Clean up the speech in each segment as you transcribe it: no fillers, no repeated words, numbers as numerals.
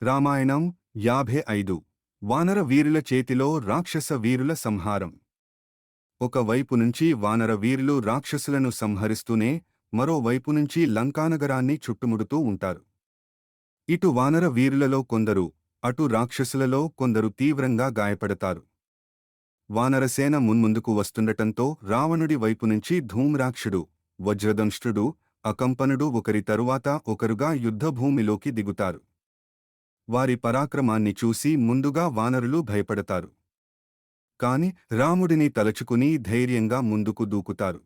రామాయణం 55 వానర వీరుల చేతిలో రాక్షస వీరుల సంహారం. ఒక వైపు నుంచి వానర వీరులు రాక్షసులను సంహరిస్తూనే మరో వైపు నుంచి లంకానగరాన్ని చుట్టుముడుతూ ఉంటారు. ఇటు వానర వీరులలో కొందరు, అటు రాక్షసులలో కొందరు తీవ్రంగా గాయపడతారు. వానరసేన మున్ముందుకు వస్తుండటంతో రావణుడి వైపునుంచి ధూమ్రాక్షుడు, వజ్రదంష్ట్రుడు, అకంపనుడు ఒకరి తరువాత ఒకరుగా యుద్ధభూమిలోకి దిగుతారు. వారి పరాక్రమాన్ని చూసి ముందుగా వానరులు భయపడతారు. కాని రాముడిని తలచుకుని ధైర్యంగా ముందుకు దూకుతారు.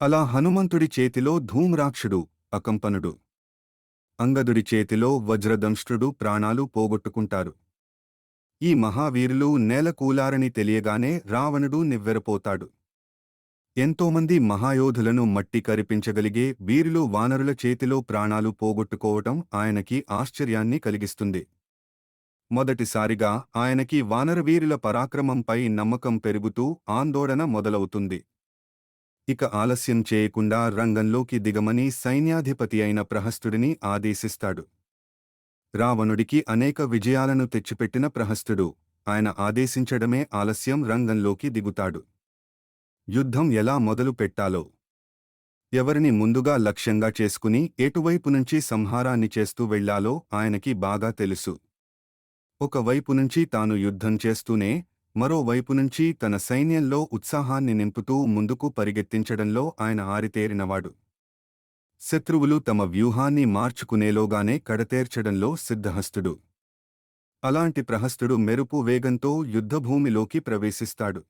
అలా హనుమంతుడి చేతిలో ధూమ్రాక్షుడు, అకంపనుడు, అంగదుడి చేతిలో వజ్రదంష్ట్రుడు ప్రాణాలు పోగొట్టుకుంటారు. ఈ మహావీరులు నేలకూలారని తెలియగానే రావణుడు నివ్వెరపోతాడు. ఎంతోమంది మహాయోధులను మట్టి కరిపించగలిగే వీరులు వానరుల చేతిలో ప్రాణాలు పోగొట్టుకోవటం ఆయనకి ఆశ్చర్యాన్ని కలిగిస్తుంది. మొదటిసారిగా ఆయనకి వానరవీరుల పరాక్రమంపై నమ్మకం పెరుగుతూ ఆందోళన మొదలవుతుంది. ఇక ఆలస్యం చేయకుండా రంగంలోకి దిగమని సైన్యాధిపతి అయిన ప్రహస్తుడిని ఆదేశిస్తాడు. రావణుడికి అనేక విజయాలను తెచ్చిపెట్టిన ప్రహస్తుడు ఆయన ఆదేశించడమే ఆలస్యం రంగంలోకి దిగుతాడు. యుద్ధం ఎలా మొదలు పెట్టాలో, ఎవరిని ముందుగా లక్ష్యంగా చేసుకుని ఎటువైపునుంచి సంహారాన్ని చేస్తూ వెళ్లాలో ఆయనకి బాగా తెలుసు. ఒకవైపునుంచి తాను యుద్ధం చేస్తూనే మరోవైపునుంచి తన సైన్యంలో ఉత్సాహాన్ని నింపుతూ ముందుకు పరిగెత్తించడంలో ఆయన ఆరితేరినవాడు. శత్రువులు తమ వ్యూహాన్ని మార్చుకునేలోగానే కడతేర్చడంలో సిద్ధహస్తుడు. అలాంటి ప్రహస్తుడు మెరుపు వేగంతో యుద్ధభూమిలోకి ప్రవేశిస్తాడు.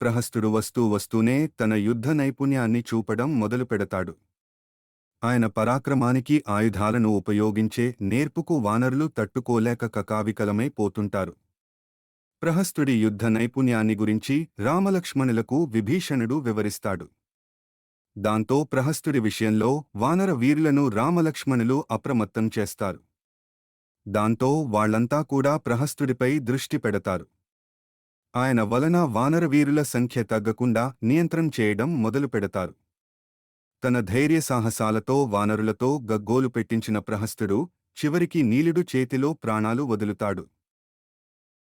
ప్రహస్తుడు వస్తూనే తన యుద్ధ నైపుణ్యాన్ని చూపడం మొదలుపెడతాడు. ఆయన పరాక్రమానికి ఆయుధాలను ఉపయోగించే నేర్పుకు వానరులు తట్టుకోలేక కకావికలమై పోతుంటారు. ప్రహస్తుడి యుద్ధ నైపుణ్యాన్ని గురించి రామలక్ష్మణులకు విభీషణుడు వివరిస్తాడు. దాంతో ప్రహస్తుడి విషయంలో వానర వీరులను రామలక్ష్మణులు అప్రమత్తం చేస్తారు. దాంతో వాళ్లంతా కూడా ప్రహస్తుడిపై దృష్టి పెడతారు. ఆయన వలన వానరవీరుల సంఖ్య తగ్గకుండా నియంత్రణ చేయడం మొదలుపెడతారు. తన ధైర్యసాహసాలతో వానరులతో గగ్గోలు పెట్టించిన ప్రహస్తుడు చివరికి నీలుడు చేతిలో ప్రాణాలు వదులుతాడు.